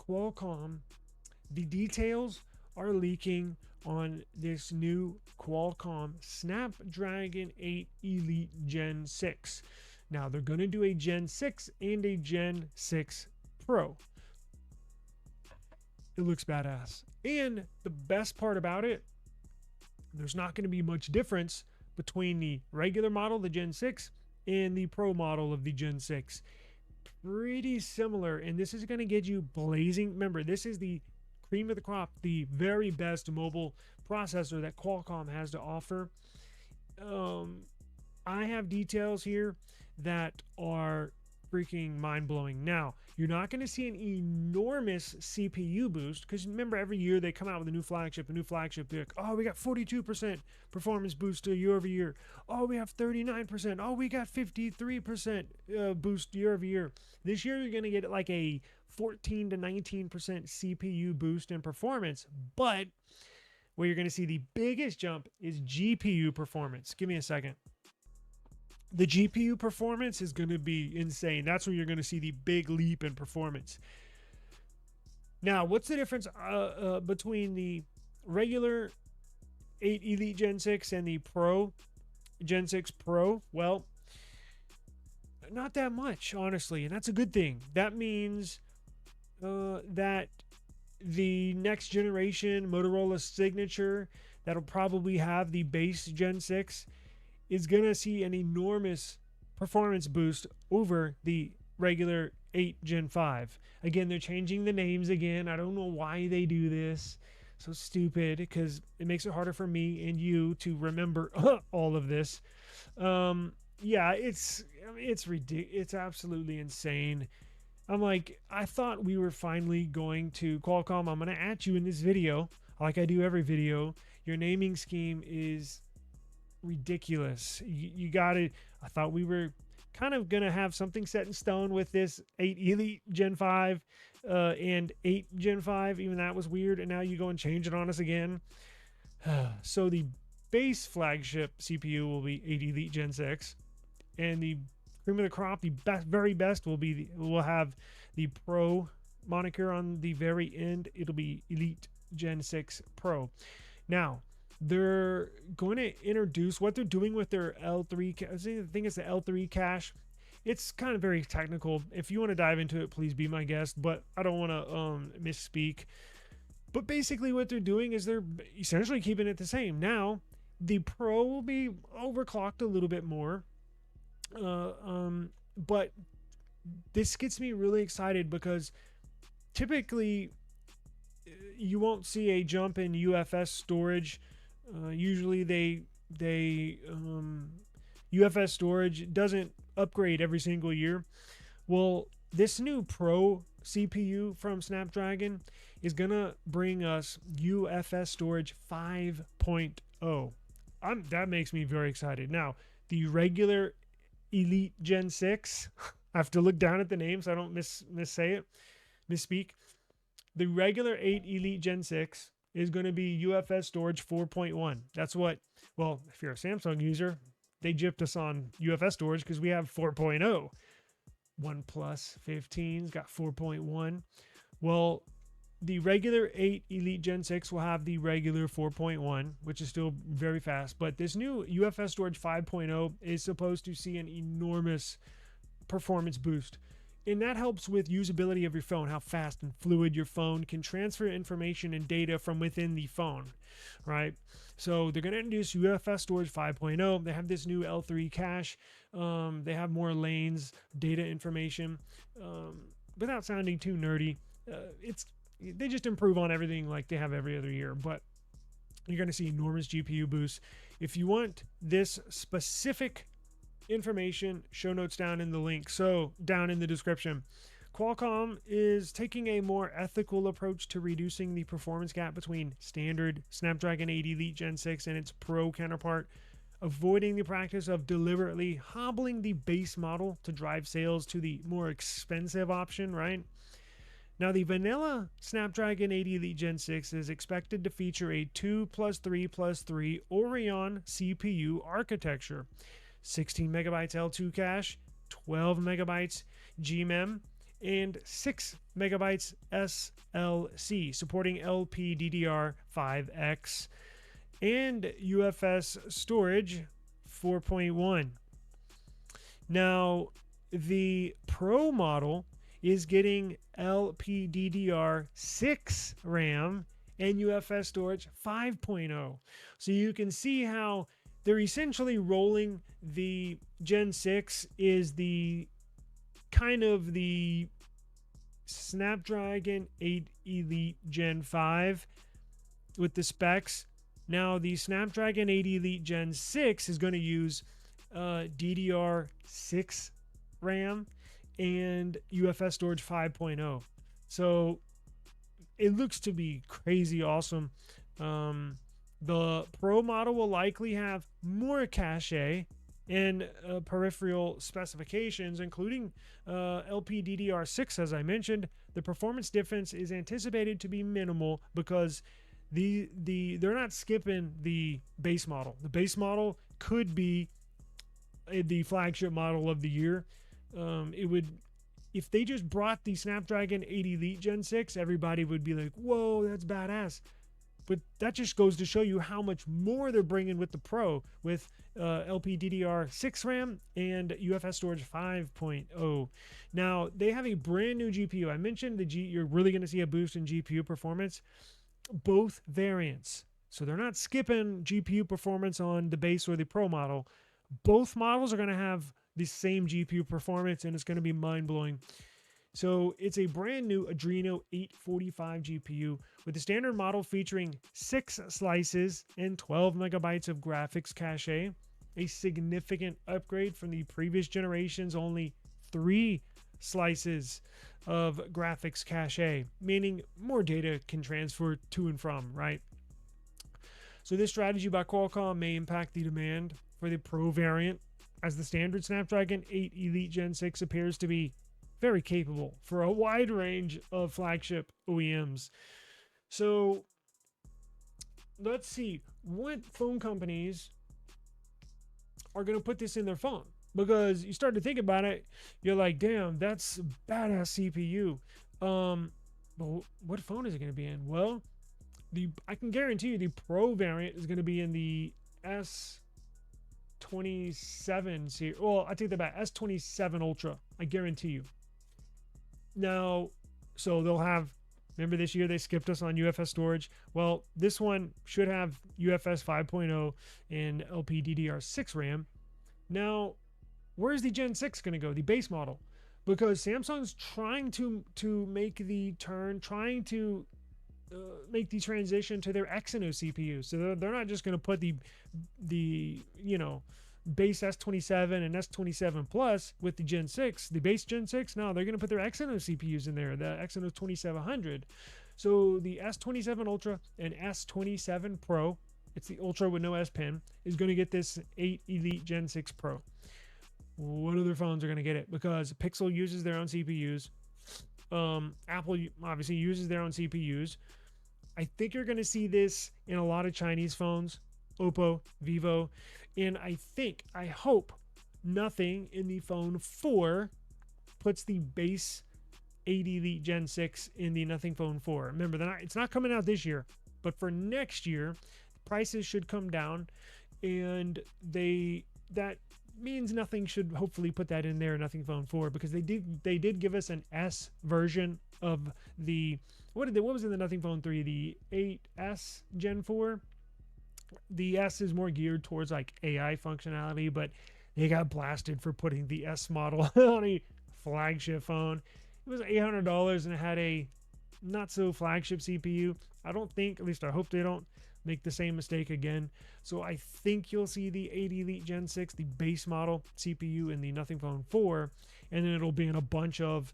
Qualcomm, the details are leaking on this new Qualcomm Snapdragon 8 Elite Gen 6. Now, they're going to do a Gen 6 and a Gen 6 Pro. It looks badass. And the best part about it, there's not going to be much difference between the regular model, the Gen 6, and the Pro model of the Gen 6. Pretty similar, and this is going to get you blazing. Remember, this is the cream of the crop, the very best mobile processor that Qualcomm has to offer. I have details here that are freaking mind-blowing. Now, you're not going to see an enormous CPU boost, because remember, every year they come out with a new flagship. They're like, oh, we got 42% performance boost year over year. Oh, we have 39%. Oh, we got 53% boost year over year. This year you're going to get like a 14 to 19% CPU boost in performance, but where you're going to see the biggest jump is GPU performance. Give me a second. The GPU performance is going to be insane. That's where you're going to see the big leap in performance. Now, what's the difference between the regular 8 Elite Gen 6 and the Pro Gen 6 Pro? Well, not that much, honestly, and that's a good thing. That means that the next generation Motorola signature that'll probably have the base Gen 6 is going to see an enormous performance boost over the regular 8 Gen 5. Again, they're changing the names again. I don't know why they do this. So stupid, because it makes it harder for me and you to remember all of this. Yeah, it's ridiculous. It's absolutely insane. I'm like, I thought we were finally going to Qualcomm. I'm going to at you in this video, like I do every video. Your naming scheme is ridiculous. You got it. I thought we were kind of gonna have something set in stone with this 8 Elite Gen 5 and 8 Gen 5. Even that was weird, and now you go and change it on us again. So the base flagship CPU will be 8 Elite Gen 6, and the cream of the crop, the very best, will have the Pro moniker on the very end. It'll be Elite Gen 6 Pro. Now, they're going to introduce what they're doing with their L3. I think it's the L3 cache. It's kind of very technical. If you want to dive into it, please be my guest, but I don't want to misspeak. But basically what they're doing is they're essentially keeping it the same. Now, the Pro will be overclocked a little bit more. But this gets me really excited because typically you won't see a jump in UFS storage. Usually UFS storage doesn't upgrade every single year. Well, this new Pro CPU from Snapdragon is gonna bring us UFS storage 5.0. That makes me very excited. Now, the regular Elite Gen 6, I have to look down at the name so I don't misspeak. The regular 8 Elite Gen 6 is going to be UFS storage 4.1. That's what, well, if you're a Samsung user, they gypped us on UFS storage because we have 4.0. OnePlus 15's got 4.1. Well, the regular 8 Elite Gen 6 will have the regular 4.1, which is still very fast. But this new UFS storage 5.0 is supposed to see an enormous performance boost. And that helps with usability of your phone, how fast and fluid your phone can transfer information and data from within the phone, right? So they're going to introduce UFS storage 5.0. They have this new L3 cache. They have more lanes, data information. Without sounding too nerdy, they just improve on everything like they have every other year. But you're going to see enormous GPU boosts. If you want this specific information, show notes down in the link, so down in the description. Qualcomm is taking a more ethical approach to reducing the performance gap between standard Snapdragon 8 Elite Gen 6 and its Pro counterpart, avoiding the practice of deliberately hobbling the base model to drive sales to the more expensive option, right? Now, the vanilla Snapdragon 8 Elite Gen 6 is expected to feature a 2+3+3 Orion CPU architecture, 16 megabytes L2 cache, 12 megabytes GMEM, and 6 megabytes SLC, supporting LPDDR5X, and UFS storage 4.1. Now, the Pro model is getting LPDDR6 RAM and UFS storage 5.0. So you can see how they're essentially rolling the Gen 6 is the kind of the Snapdragon 8 Elite Gen 5 with the specs. Now the Snapdragon 8 Elite Gen 6 is going to use DDR6 RAM and UFS storage 5.0. So it looks to be crazy awesome. The Pro model will likely have more cache and peripheral specifications, including LPDDR6, as I mentioned. The performance difference is anticipated to be minimal because they're not skipping the base model. The base model could be the flagship model of the year. It would, if they just brought the Snapdragon 8 Elite Gen 6, everybody would be like, whoa, that's badass. But that just goes to show you how much more they're bringing with the Pro, with LPDDR6 RAM and UFS storage 5.0. Now, they have a brand new GPU. I mentioned you're really going to see a boost in GPU performance. Both variants. So they're not skipping GPU performance on the base or the Pro model. Both models are going to have the same GPU performance, and it's going to be mind-blowing. So it's a brand new Adreno 845 GPU with the standard model featuring 6 slices and 12 megabytes of graphics cache, a significant upgrade from the previous generation's only 3 slices of graphics cache, meaning more data can transfer to and from, right? So this strategy by Qualcomm may impact the demand for the Pro variant, as the standard Snapdragon 8 Elite Gen 6 appears to be very capable for a wide range of flagship OEMs. So let's see what phone companies are going to put this in their phone, because you start to think about it, you're like, damn, that's a badass CPU. But what phone is it going to be in? Well, I can guarantee you the Pro variant is going to be in the S27 series. Well, I take that back, S27 Ultra. I guarantee you. Now, so they'll have, remember this year they skipped us on UFS storage? Well, this one should have UFS 5.0 and LPDDR6 RAM. Now, where's the Gen 6 going to go, the base model? Because Samsung's trying to make the turn, trying to make the transition to their Exynos CPU. So they're not just going to put the base S27 and S27 Plus with the Gen 6, the base Gen 6. No, they're going to put their Exynos CPUs in there, the Exynos 2700. So the S27 Ultra and S27 Pro, it's the Ultra with no S Pen, is going to get this 8 Elite Gen 6 Pro. What other phones are going to get it? Because Pixel uses their own CPUs. Apple obviously uses their own CPUs. I think you're going to see this in a lot of Chinese phones, Oppo, Vivo, and I hope nothing in the phone 4 puts the base 8 Elite Gen 6 in the Nothing Phone 4. Remember, it's not coming out this year, but for next year, prices should come down, and that means Nothing should hopefully put that in there, Nothing Phone 4, because they did give us an S version of the what was in the Nothing Phone 3, the 8S Gen 4. The S is more geared towards like AI functionality, but they got blasted for putting the S model on a flagship phone. It was $800 and it had a not so flagship CPU. I don't think, at least I hope they don't make the same mistake again. So I think you'll see the 8 Elite Gen 6, the base model CPU in the Nothing Phone 4, and then it'll be in a bunch of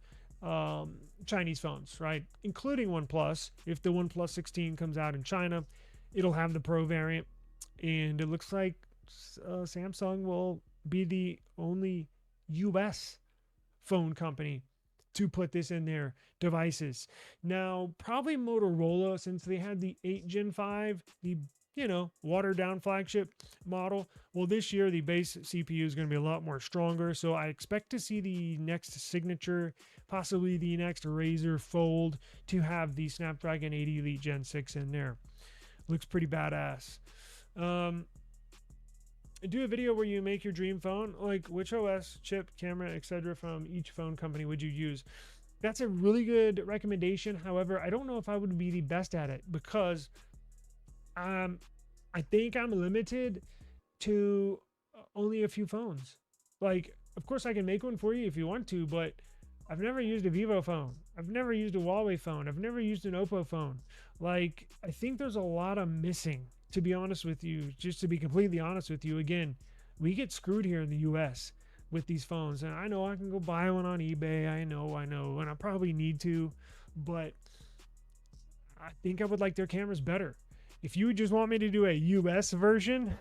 Chinese phones, right? Including OnePlus. If the OnePlus 16 comes out in China, it'll have the Pro variant, and it looks like Samsung will be the only US phone company to put this in their devices. Now, probably Motorola, since they had the 8 Gen 5, the watered down flagship model. Well, this year the base CPU is going to be a lot more stronger. So I expect to see the next signature, possibly the next Razer Fold, to have the Snapdragon 8 Elite Gen 6 in there. Looks pretty badass. Do a video where you make your dream phone, like which OS, chip, camera, etc. from each phone company would you use? That's a really good recommendation. However, I don't know if I would be the best at it because I think I'm limited to only a few phones. Like, of course, I can make one for you if you want to, but I've never used a Vivo phone. I've never used a Huawei phone. I've never used an Oppo phone. Like, I think there's a lot of missing, to be honest with you. Just to be completely honest with you, again, we get screwed here in the US with these phones. And I know I can go buy one on eBay. I know, and I probably need to, but I think I would like their cameras better. If you just want me to do a US version,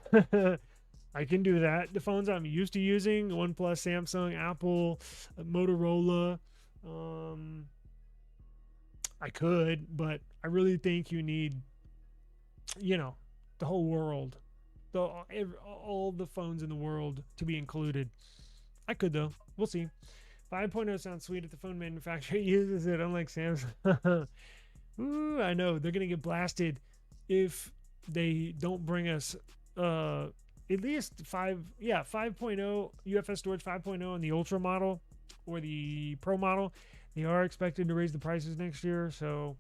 I can do that. The phones I'm used to using, OnePlus, Samsung, Apple, Motorola, I could, but I really think you need, the whole world, all the phones in the world to be included. I could, though. We'll see. 5.0 sounds sweet if the phone manufacturer uses it, unlike Samsung. Ooh, I know. They're going to get blasted if they don't bring us at least 5.0 UFS storage 5.0 on the Ultra model or the Pro model. They are expected to raise the prices next year. So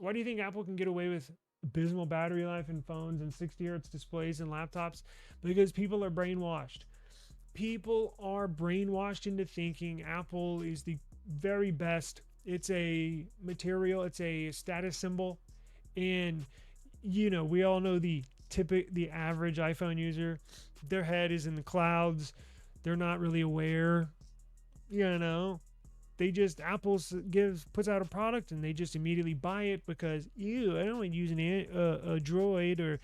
why do you think Apple can get away with abysmal battery life in phones and 60 hertz displays and laptops? Because people are brainwashed. People are brainwashed into thinking Apple is the very best. It's a material, it's a status symbol. And we all know the average iPhone user, their head is in the clouds. They're not really aware. They just puts out a product and they just immediately buy it because I don't want to use a Droid, or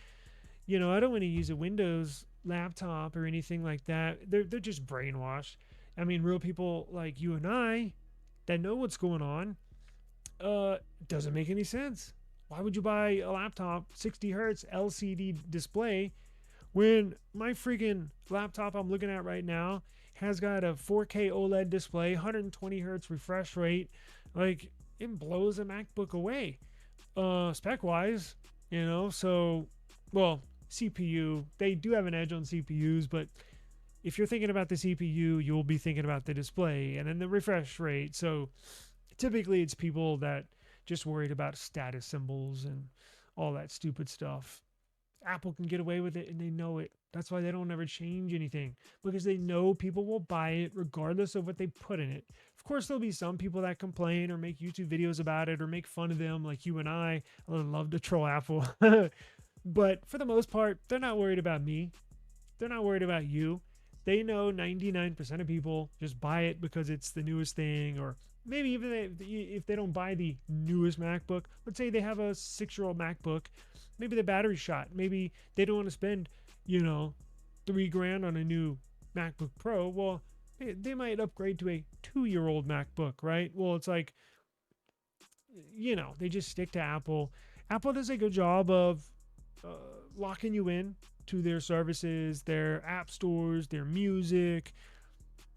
I don't want to use a Windows laptop or anything like that. They're just brainwashed. I mean, real people like you and I that know what's going on. Doesn't make any sense. Why would you buy a laptop 60 hertz LCD display when my freaking laptop I'm looking at right now has got a 4K OLED display, 120 hertz refresh rate? Like, it blows a MacBook away, spec wise. So, well, CPU, they do have an edge on CPUs, but if you're thinking about the CPU, you'll be thinking about the display and then the refresh rate. So typically it's people that just worried about status symbols and all that stupid stuff. Apple can get away with it and they know it. That's why they don't ever change anything, because they know people will buy it regardless of what they put in it. Of course, there'll be some people that complain or make YouTube videos about it or make fun of them, like you and I love to troll Apple. But for the most part, they're not worried about me. They're not worried about you. They know 99% of people just buy it because it's the newest thing, or maybe even if they don't buy the newest MacBook, let's say they have a 6-year-old MacBook, maybe the battery's shot. Maybe they don't want to spend, $3,000 on a new MacBook Pro. Well, they might upgrade to a 2-year-old MacBook, right? Well, it's like, they just stick to Apple. Apple does a good job of locking you in to their services, their app stores, their music.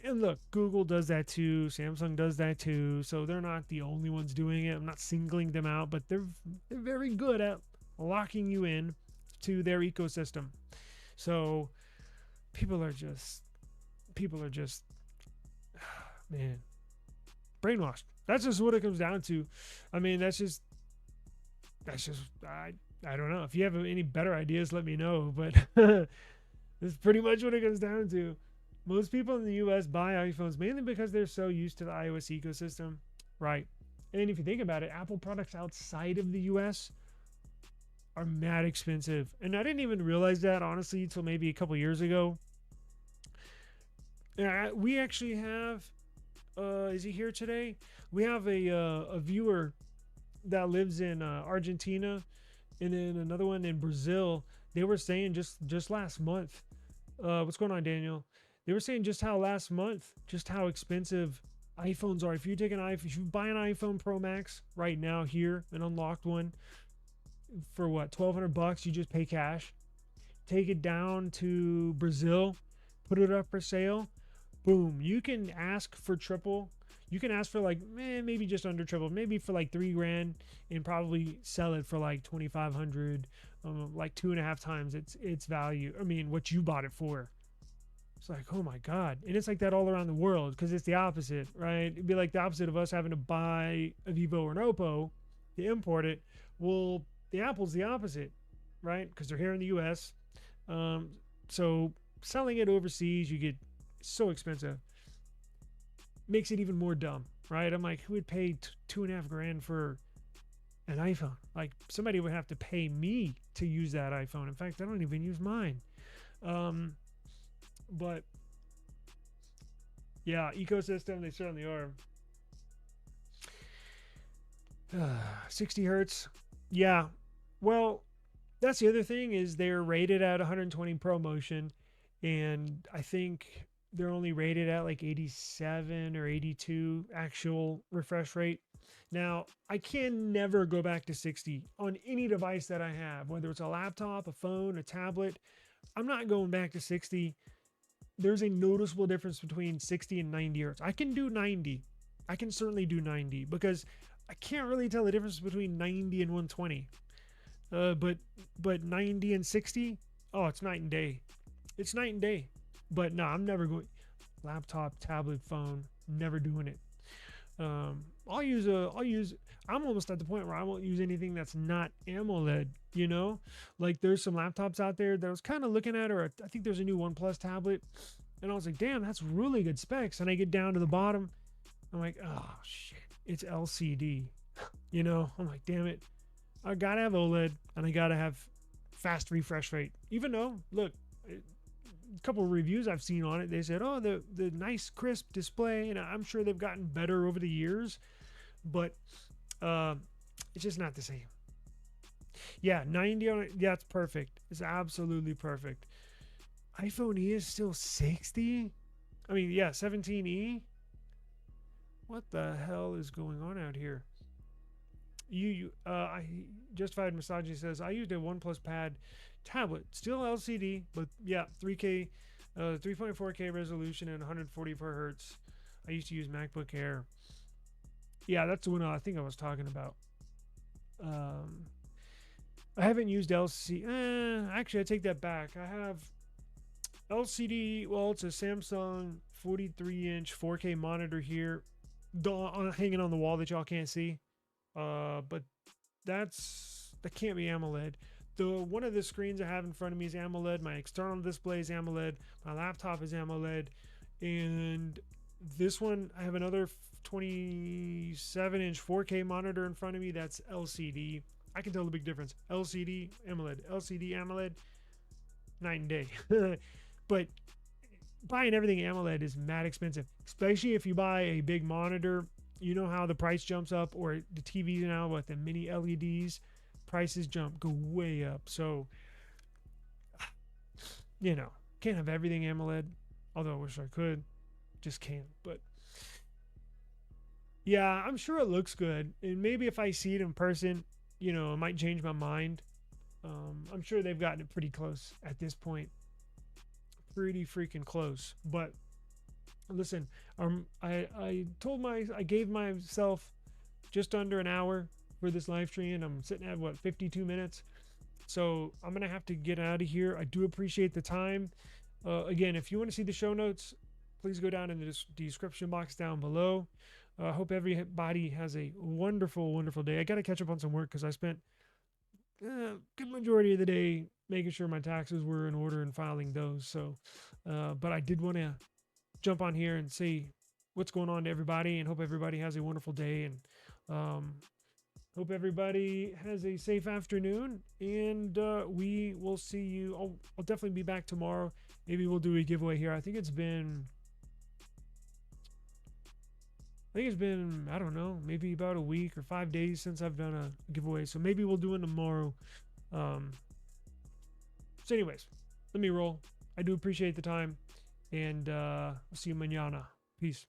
And look, Google does that too. Samsung does that too. So they're not the only ones doing it. I'm not singling them out, but they're very good at locking you in to their ecosystem. So people are just man, brainwashed. That's just what it comes down to. I mean, that's just I don't know. If you have any better ideas, let me know. But that's pretty much what it comes down to. Most people in the US buy iPhones mainly because they're so used to the iOS ecosystem, right? And if you think about it, Apple products outside of the US are mad expensive. And I didn't even realize that, honestly, until maybe a couple years ago. We actually have, is he here today? We have a viewer that lives in Argentina, and then another one in Brazil. They were saying just last month, what's going on, Daniel? They were saying just how expensive iPhones are. If you buy an iPhone Pro Max right now here, an unlocked one, for what, 1,200 bucks. You just pay cash, take it down to Brazil, put it up for sale. Boom, you can ask for triple. You can ask for like maybe just under triple, maybe for like 3 grand, and probably sell it for like 2,500, like 2.5 times its value. I mean, what you bought it for. It's like, oh my God. And it's like that all around the world, because it's the opposite, right? It'd be like the opposite of us having to buy a Vivo or an Oppo to import it. Well, the Apple's the opposite, right? Because they're here in the US. So selling it overseas, you get so expensive. Makes it even more dumb, right? I'm like, who would pay 2.5 grand for an iPhone? Like, somebody would have to pay me to use that iPhone. In fact, I don't even use mine. But yeah, ecosystem, they certainly are. 60 hertz. Yeah. Well, that's the other thing, is they're rated at 120 ProMotion, and I think they're only rated at like 87 or 82 actual refresh rate. Now, I can never go back to 60 on any device that I have, whether it's a laptop, a phone, a tablet. I'm not going back to 60. There's a noticeable difference between 60 and 90 hertz. I can do 90. I can certainly do 90, because I can't really tell the difference between 90 and 120. But 90 and 60, oh, it's night and day. It's night and day. But no, I'm never going. Laptop, tablet, phone, never doing it. I'm almost at the point where I won't use anything that's not AMOLED, you know? Like, there's some laptops out there that I was kind of looking at, or I think there's a new OnePlus tablet, and I was like, damn, that's really good specs. And I get down to the bottom, I'm like, oh shit, it's LCD. You know, I'm like, damn it, I gotta have OLED, and I gotta have fast refresh rate. Even though, look, a couple of reviews I've seen on it, they said, oh, the nice crisp display, and I'm sure they've gotten better over the years, but it's just not the same. Yeah, 90 on it, yeah, it's perfect. It's absolutely perfect. iPhone E is still 60. I mean, yeah, 17E. What the hell is going on out here? I Justified Misogyny says, I used a OnePlus Pad tablet, still LCD, but yeah, 3.4K resolution and 144 hertz. I used to use MacBook Air. Yeah, that's the one I think I was talking about. I haven't used LCD. Actually, I take that back. I have LCD. Well, it's a Samsung 43-inch 4K monitor here, hanging on the wall that y'all can't see. But that can't be AMOLED. One of the screens I have in front of me is AMOLED. My external display is AMOLED. My laptop is AMOLED. And this one, I have another 27-inch 4K monitor in front of me. That's LCD. I can tell the big difference. LCD, AMOLED. LCD, AMOLED. Night and day. But buying everything AMOLED is mad expensive. Especially if you buy a big monitor. You know how the price jumps up, or the TVs now with the mini LEDs, prices go way up. So, you know, can't have everything AMOLED, although I wish I could, just can't. But yeah, I'm sure it looks good, and maybe if I see it in person, you know, I might change my mind. I'm sure they've gotten it pretty close at this point, pretty freaking close. But listen, I gave myself just under an hour for this live stream, and I'm sitting at what, 52 minutes. So I'm gonna have to get out of here. I do appreciate the time. Again, if you want to see the show notes, please go down in the description box down below. I hope everybody has a wonderful, wonderful day. I got to catch up on some work because I spent a good majority of the day making sure my taxes were in order and filing those. So, but I did want to jump on here and see what's going on to everybody, and hope everybody has a wonderful day, and hope everybody has a safe afternoon, and we will see you. I'll definitely be back tomorrow. Maybe we'll do a giveaway here. I think it's been, I don't know, maybe about a week or 5 days since I've done a giveaway. So maybe we'll do it tomorrow. So anyways, let me roll. I do appreciate the time, and I'll see you mañana. Peace.